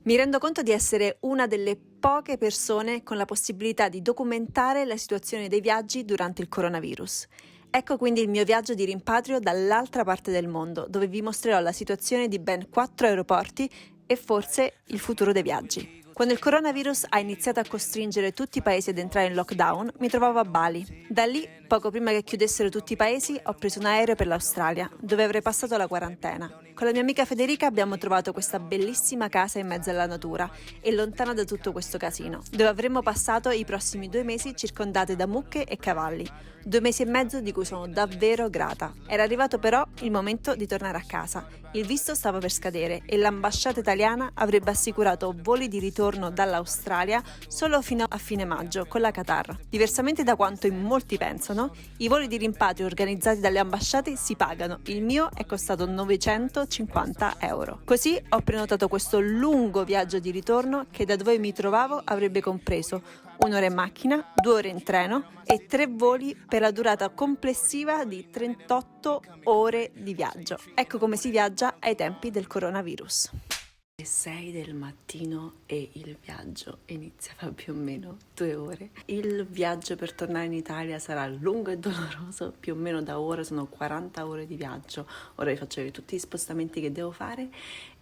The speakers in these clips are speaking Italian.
Mi rendo conto di essere una delle poche persone con la possibilità di documentare la situazione dei viaggi durante il coronavirus. Ecco quindi il mio viaggio di rimpatrio dall'altra parte del mondo, dove vi mostrerò la situazione di ben 4 aeroporti e forse il futuro dei viaggi. Quando il coronavirus ha iniziato a costringere tutti i paesi ad entrare in lockdown, mi trovavo a Bali. Da lì, poco prima che chiudessero tutti i paesi, ho preso un aereo per l'Australia, dove avrei passato la quarantena. Con la mia amica Federica abbiamo trovato questa bellissima casa in mezzo alla natura e lontana da tutto questo casino, dove avremmo passato i prossimi 2 mesi circondate da mucche e cavalli. 2 mesi e mezzo di cui sono davvero grata. Era arrivato però il momento di tornare a casa. Il visto stava per scadere e l'ambasciata italiana avrebbe assicurato voli di ritorno dall'Australia solo fino a fine maggio con la Qatar. Diversamente da quanto in molti pensano, i voli di rimpatrio organizzati dalle ambasciate si pagano. Il mio è costato 950 euro. Così ho prenotato questo lungo viaggio di ritorno che da dove mi trovavo avrebbe compreso 1 ora in macchina, 2 ore in treno e 3 voli per la durata complessiva di 38 ore di viaggio. Ecco come si viaggia ai tempi del coronavirus. Le 6 del mattino e il viaggio inizia fra più o meno 2 ore. Il viaggio per tornare in Italia sarà lungo e doloroso, più o meno da ora sono 40 ore di viaggio. Ora vi faccio vedere tutti gli spostamenti che devo fare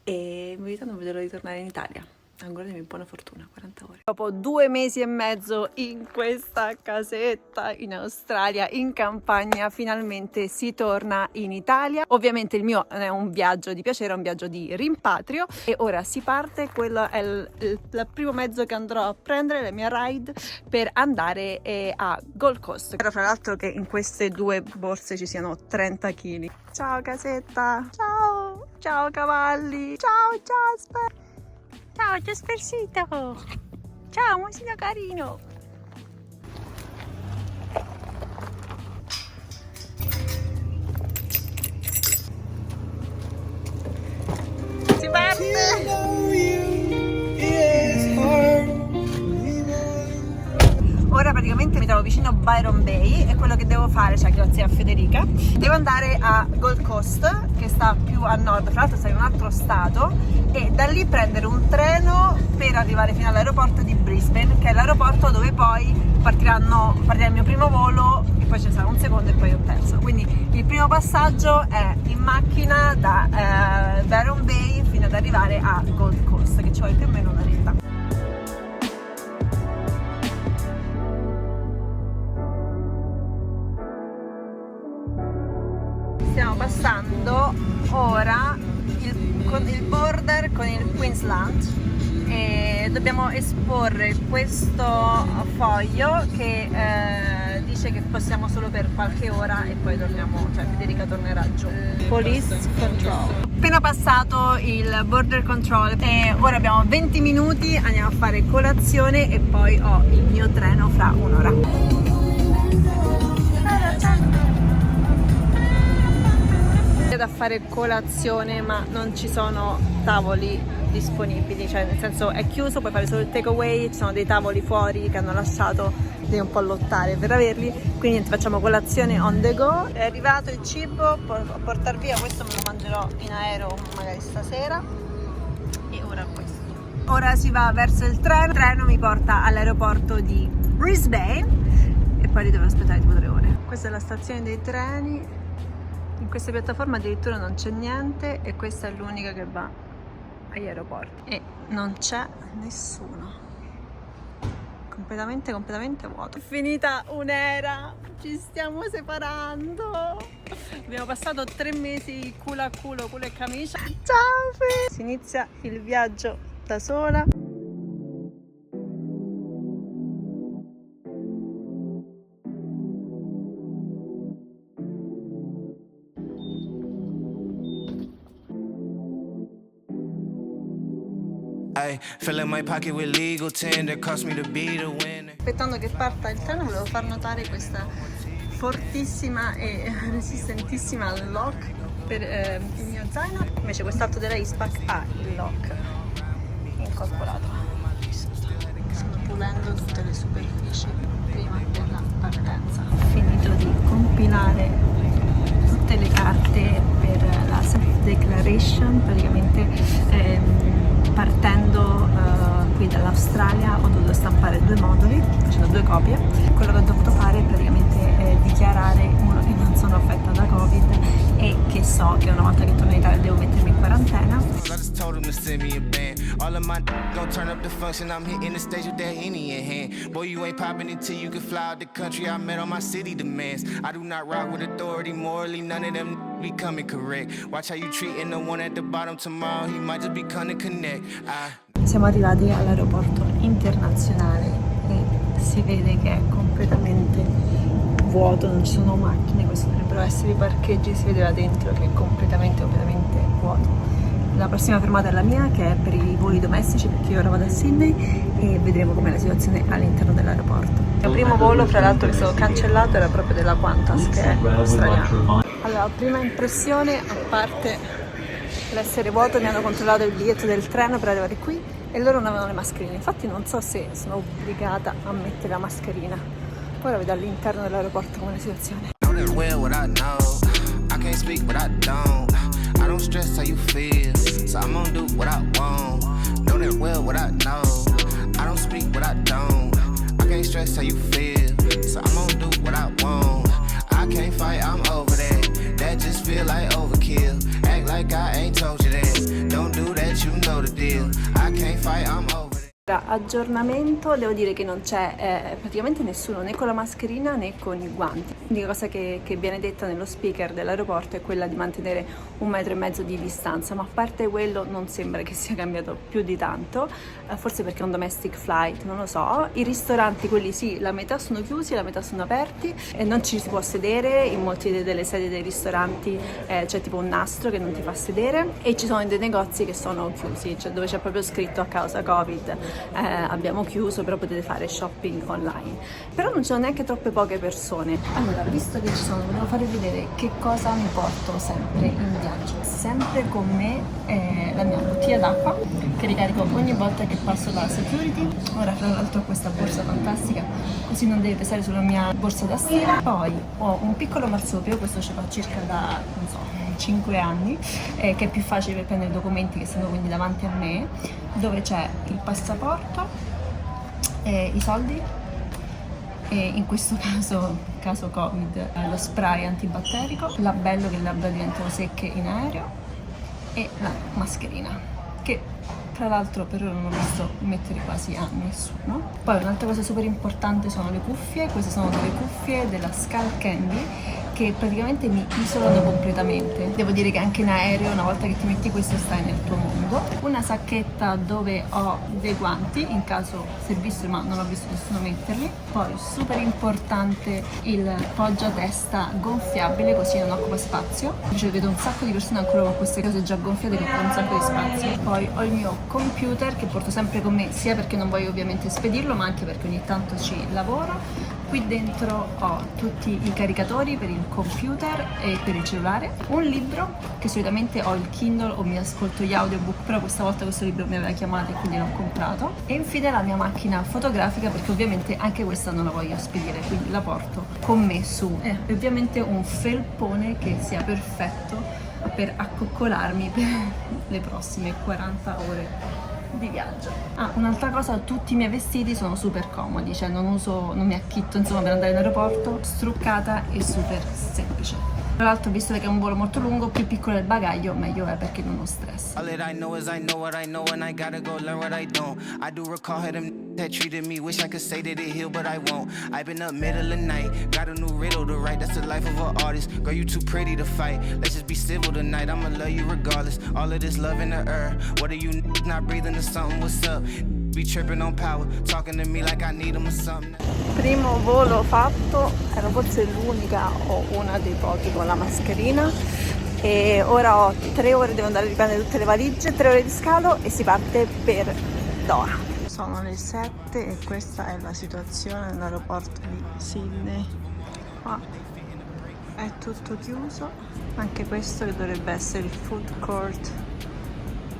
e in verità non vedo l'ora di tornare in Italia. Auguratemi buona fortuna, 40 ore. Dopo 2 mesi e mezzo in questa casetta in Australia, in campagna, finalmente si torna in Italia. Ovviamente il mio non è un viaggio di piacere, è un viaggio di rimpatrio e ora si parte. Quello è il primo mezzo che andrò a prendere, la mia ride, per andare a Gold Coast. Spero fra l'altro che in queste 2 borse ci siano 30 kg. Ciao casetta! Ciao! Ciao cavalli! Ciao Jasper! Ciao Jaspersito! Ciao musino carino! Si parte! Ora praticamente mi trovo vicino a Byron Bay e quello che devo fare, cioè grazie a Federica, devo andare a Gold Coast che sta più a nord, tra l'altro sta in un altro stato, e da lì prendere un treno per arrivare fino all'aeroporto di Brisbane, che è l'aeroporto dove poi partirà il mio primo volo e poi ce ne sarà un secondo e poi un terzo. Quindi il primo passaggio è in macchina da Byron Bay fino ad arrivare a Gold Coast, che ci vuole più o meno un'oretta. Stiamo passando ora il border con il Queensland e dobbiamo esporre questo foglio che dice che possiamo solo per qualche ora e poi torniamo, cioè Federica tornerà giù. Police control. Appena passato il border control e ora abbiamo 20 minuti, andiamo a fare colazione e poi ho il mio treno fra un'ora. Da fare colazione, ma non ci sono tavoli disponibili, cioè nel senso è chiuso, puoi fare solo il takeaway, ci sono dei tavoli fuori che hanno lasciato, devi un po' lottare per averli, quindi facciamo colazione on the go. È arrivato il cibo, a portar via, questo me lo mangerò in aereo magari stasera e ora questo. Ora si va verso il treno mi porta all'aeroporto di Brisbane e poi li devo aspettare tipo 3 ore. Questa è la stazione dei treni. In questa piattaforma addirittura non c'è niente e questa è l'unica che va agli aeroporti e non c'è nessuno, completamente vuoto. È finita un'era, ci stiamo separando, abbiamo passato 3 mesi culo a culo e camicia. Ciao! Si inizia il viaggio da sola. Aspettando che parta il treno volevo far notare questa fortissima e resistentissima lock per il mio zaino, invece quest'altro della Ispac ha il lock incorporato. Sto pulendo tutte le superfici prima della partenza. Ho finito di compilare tutte le carte per la self-declaration, praticamente partendo qui dall'Australia ho dovuto stampare 2 moduli, facendo 2 copie. Quello che ho dovuto fare è praticamente dichiarare uno che non sono affetta da Covid e che so che una volta che torno in Italia devo mettermi in quarantena. All of my gon' turn up the function. I'm hitting the stage with that Henny in hand. Boy, you ain't popping until you can fly out the country. I met on my city demands. I do not rock with authority morally. None of them be coming correct. Watch how you treating the one at the bottom tomorrow. He might just be coming to connect. Siamo arrivati all'aeroporto internazionale e si vede che è completamente vuoto, non ci sono macchine, questi dovrebbero essere i parcheggi, si vedeva dentro che è completamente vuoto. La prossima fermata è la mia, che è per i voli domestici, perché io ora vado a Sydney e vedremo com'è la situazione all'interno dell'aeroporto. Il primo volo, fra l'altro, che è stato cancellato era proprio della Qantas, che è australiana. Allora, prima impressione, a parte l'essere vuoto, mi hanno controllato il biglietto del treno per arrivare qui e loro non avevano le mascherine. Infatti non so se sono obbligata a mettere la mascherina. Ora vedo all'interno dell'aeroporto come la situazione. I don't stress how you feel, so I'm gonna do what I want. Know that well what I know. I don't speak what I don't. I can't stress how you feel, so I'm gonna do what I want. I can't fight, I'm over that. That just feel like overkill. Act like I ain't told you that. Don't do that, you know the deal. I can't fight, I'm over that. Aggiornamento, devo dire che non c'è praticamente nessuno né con la mascherina né con i guanti. L'unica cosa che viene detta nello speaker dell'aeroporto è quella di mantenere 1,5 metri di distanza, ma a parte quello non sembra che sia cambiato più di tanto, forse perché è un domestic flight, non lo so. I ristoranti, quelli sì, la metà sono chiusi, la metà sono aperti e non ci si può sedere, in molte delle sedie dei ristoranti c'è tipo un nastro che non ti fa sedere e ci sono dei negozi che sono chiusi, cioè dove c'è proprio scritto a causa Covid. Abbiamo chiuso, però potete fare shopping online. Però non ci sono neanche troppe poche persone. Allora, visto che ci sono, volevo farvi vedere che cosa mi porto sempre in viaggio. Sempre con me la mia bottiglia d'acqua che ricarico ogni volta che passo dalla security. Ora fra l'altro ho questa borsa fantastica, così non deve pesare sulla mia borsa da stile. Poi ho un piccolo marsupio, questo ce l'ho circa da, non so, 5 anni, che è più facile per prendere i documenti che stanno quindi davanti a me, dove c'è il passaporto, i soldi e in questo caso Covid, lo spray antibatterico, labello che le labbra diventano secche in aereo e la mascherina, che tra l'altro per ora non ho visto mettere quasi a nessuno. Poi un'altra cosa super importante sono le cuffie. Queste sono delle cuffie della Skull Candy che praticamente mi isolano completamente. Devo dire che anche in aereo, una volta che ti metti questo, stai nel tuo mondo. Una sacchetta dove ho dei guanti in caso servissero, ma non ho visto nessuno metterli. Poi super importante il poggiatesta gonfiabile, così non occupa spazio. Invece vedo un sacco di persone ancora con queste cose già gonfiate che occupano un sacco di spazio. Poi ho il mio computer che porto sempre con me, sia perché non voglio ovviamente spedirlo, ma anche perché ogni tanto ci lavoro. Qui dentro ho tutti i caricatori per il computer e per il cellulare, un libro che solitamente ho il Kindle o mi ascolto gli audiobook, però questa volta questo libro mi aveva chiamato e quindi l'ho comprato, e infine la mia macchina fotografica, perché ovviamente anche questa non la voglio spedire, quindi la porto con me su, e ovviamente un felpone che sia perfetto per accoccolarmi per le prossime 40 ore di viaggio. Un'altra cosa, tutti i miei vestiti sono super comodi, cioè non mi acchitto insomma per andare in aeroporto, struccata e super semplice. Tra l'altro, visto che è un volo molto lungo, più piccolo è il bagaglio, meglio è perché non ho stress. All that I know is I know what I know and I gotta go learn what I don't. I do recall how them that treated me, wish I could say that it healed, but I won't. I've been up middle of the night, got a new riddle to write, that's the life of an artist. Girl, you too pretty to fight, let's just be civil tonight, I'ma love you regardless. All of this love in the air, what are you not breathing or something, what's up? Be tripping on power, talking to me like I need them or something. Primo volo fatto, ero forse l'unica o una dei pochi con la mascherina e ora ho 3 ore, devo andare a riprendere tutte le valigie, 3 ore di scalo e si parte per Doha. Sono le 7 e questa è la situazione nell'aeroporto di Sydney. Qua è tutto chiuso, anche questo che dovrebbe essere il food court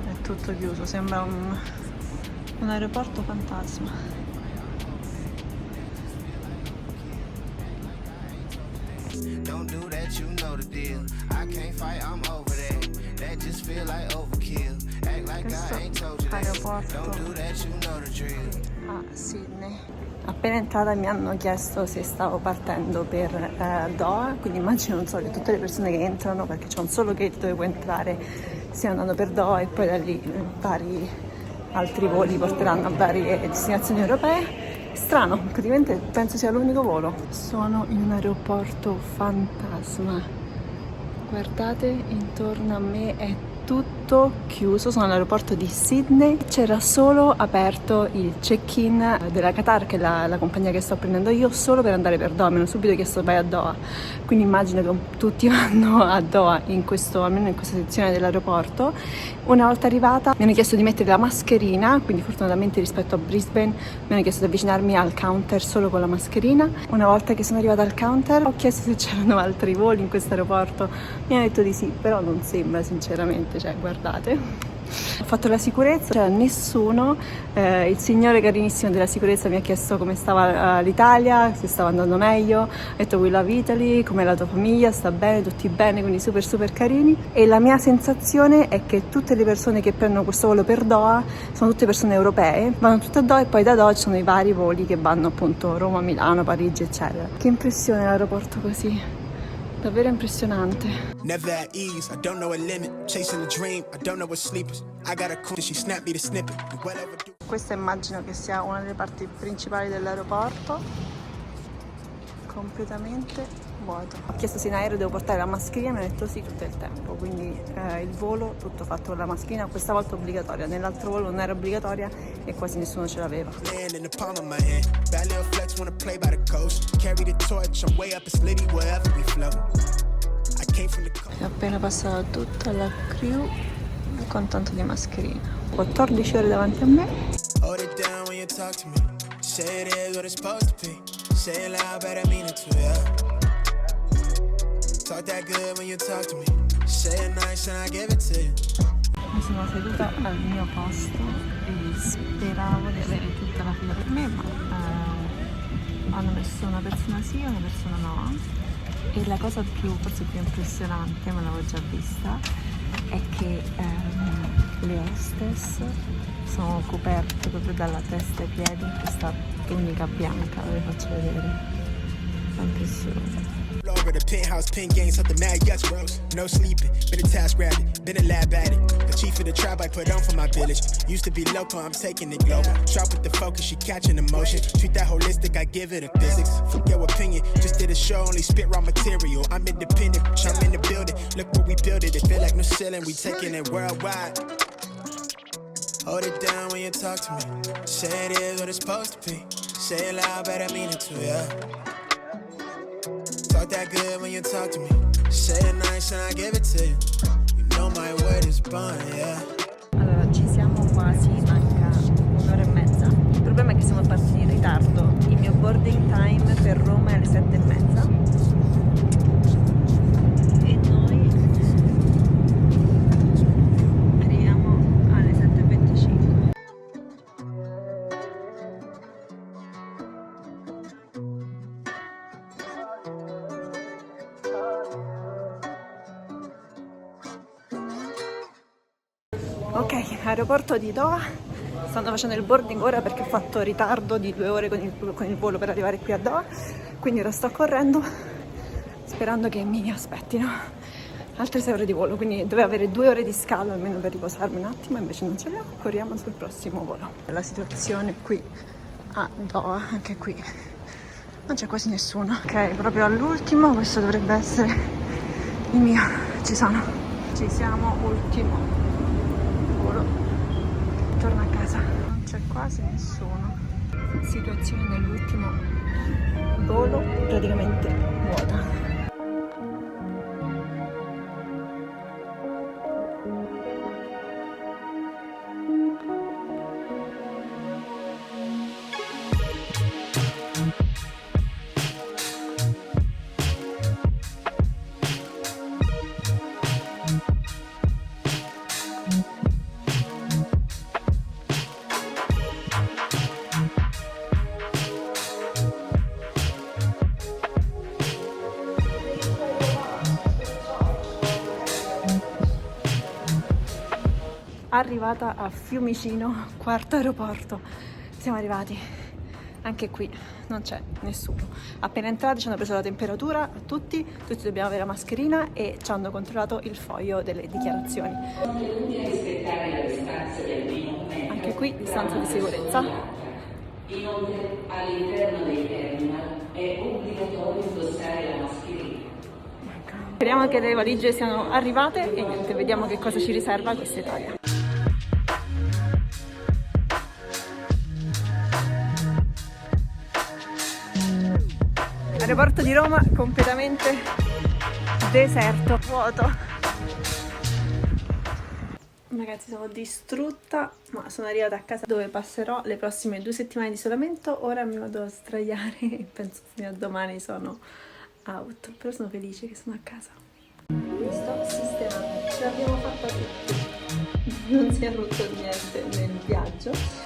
è tutto chiuso, sembra un aeroporto fantasma. Don't do that, you know the deal. I can't fight, I'm over that. That just feel like overkill. Questo aeroporto a Sydney. Appena entrata mi hanno chiesto se stavo partendo per Doha, quindi immagino, non so, che tutte le persone che entrano, perché c'è un solo gate dove puoi entrare, stiano andando per Doha e poi da lì vari altri voli porteranno a varie destinazioni europee. Strano, praticamente penso sia l'unico volo. Sono in un aeroporto fantasma. Guardate, intorno a me è tutto chiuso. Sono all'aeroporto di Sydney. C'era solo aperto il check-in della Qatar, che è la compagnia che sto prendendo io, solo per andare per Doha. Mi hanno subito chiesto vai a Doha, quindi immagino che tutti vanno a Doha almeno in questa sezione dell'aeroporto. Una volta arrivata mi hanno chiesto di mettere la mascherina, quindi fortunatamente rispetto a Brisbane mi hanno chiesto di avvicinarmi al counter solo con la mascherina. Una volta che sono arrivata al counter ho chiesto se c'erano altri voli in questo aeroporto, mi hanno detto di sì, però non sembra sinceramente, cioè guardate. Ho fatto la sicurezza, c'era nessuno, il signore carinissimo della sicurezza mi ha chiesto come stava l'Italia, se stava andando meglio, ha detto we love Italy, com'è la tua famiglia, sta bene, tutti bene, quindi super super carini. E la mia sensazione è che tutte le persone che prendono questo volo per Doha sono tutte persone europee, vanno tutte a Doha e poi da Doha ci sono i vari voli che vanno appunto Roma, Milano, Parigi eccetera. Che impressione l'aeroporto così. Davvero impressionante. Never at ease, I don't know a limit. Chasing a dream, I don't know what sleepers. I got a cool, she snapped me the snippet. Well overdue. Questa immagino che sia una delle parti principali dell'aeroporto. Completamente vuoto. Ho chiesto se in aereo devo portare la mascherina, mi hanno detto sì tutto il tempo, quindi il volo tutto fatto con la mascherina, questa volta obbligatoria, nell'altro volo non era obbligatoria e quasi nessuno ce l'aveva. È appena passata tutta la crew con tanto di mascherina. 14 ore davanti a me. Say it loud, but I mean it too, yeah. Talk that good when you talk to me. Say it nice and I give it to you. Mi sono seduta al mio posto e speravo di avere tutta la fila per me, ma hanno messo una persona sì e una persona no. E la cosa forse più impressionante, ma l'avevo già vista, è che le hostess sono coperte proprio dalla testa ai piedi in questa tunica bianca, ve le faccio vedere, fa impressione. Longer the penthouse pen games something mad yes bros. No sleeping, been a task rabbit, been a lab at it. The chief of the tribe I put on for my village. Used to be local, I'm taking it global. Sharp with the focus, she catching emotion. Treat that holistic, I give it a physics. Fuck your opinion, just did a show, only spit raw material. I'm independent, I'm in the building. Look where we built it, it feel like no ceiling. We taking it worldwide. Hold it down when you talk to me. Say it is what it's supposed to be. Say it loud, but I mean it too, yeah. Talk that good when you talk to me. Say it nice and I give it to you. You know my word is bond, yeah. Allora, ci siamo quasi, manca un'ora e mezza. Il problema è che siamo partiti in ritardo. Il mio boarding time per Roma è alle 7:30. E noi arriviamo alle 7:25. Ok, aeroporto di Doha, stanno facendo il boarding ora perché ho fatto ritardo di 2 ore con il volo per arrivare qui a Doha, quindi ora sto correndo sperando che mi aspettino altre 6 ore di volo, quindi dovevo avere 2 ore di scalo almeno per riposarmi un attimo, invece non ce l'ho, corriamo sul prossimo volo. La situazione qui a Doha, anche qui non c'è quasi nessuno. Ok, proprio all'ultimo, questo dovrebbe essere il mio, ci siamo, ultimo volo, torno a casa, non c'è quasi nessuno. Situazione nell'ultimo volo praticamente vuota. arrivata a Fiumicino, quarto aeroporto. Siamo arrivati. Anche qui non c'è nessuno. Appena entrati ci hanno preso la temperatura a tutti dobbiamo avere la mascherina e ci hanno controllato il foglio delle dichiarazioni. Anche qui distanza di sicurezza. Inoltre all'interno dei terminal è obbligatorio indossare la mascherina. Speriamo che le valigie siano arrivate e niente, vediamo che cosa ci riserva questa Italia. Aeroporto di Roma completamente deserto, vuoto. Ragazzi, sono distrutta, ma sono arrivata a casa dove passerò le prossime 2 settimane di isolamento. Ora mi vado a sdraiare e penso fino a domani sono out. Però sono felice che sono a casa. Mi sto sistemando, ce l'abbiamo fatta tutti. Non si è rotto niente nel viaggio.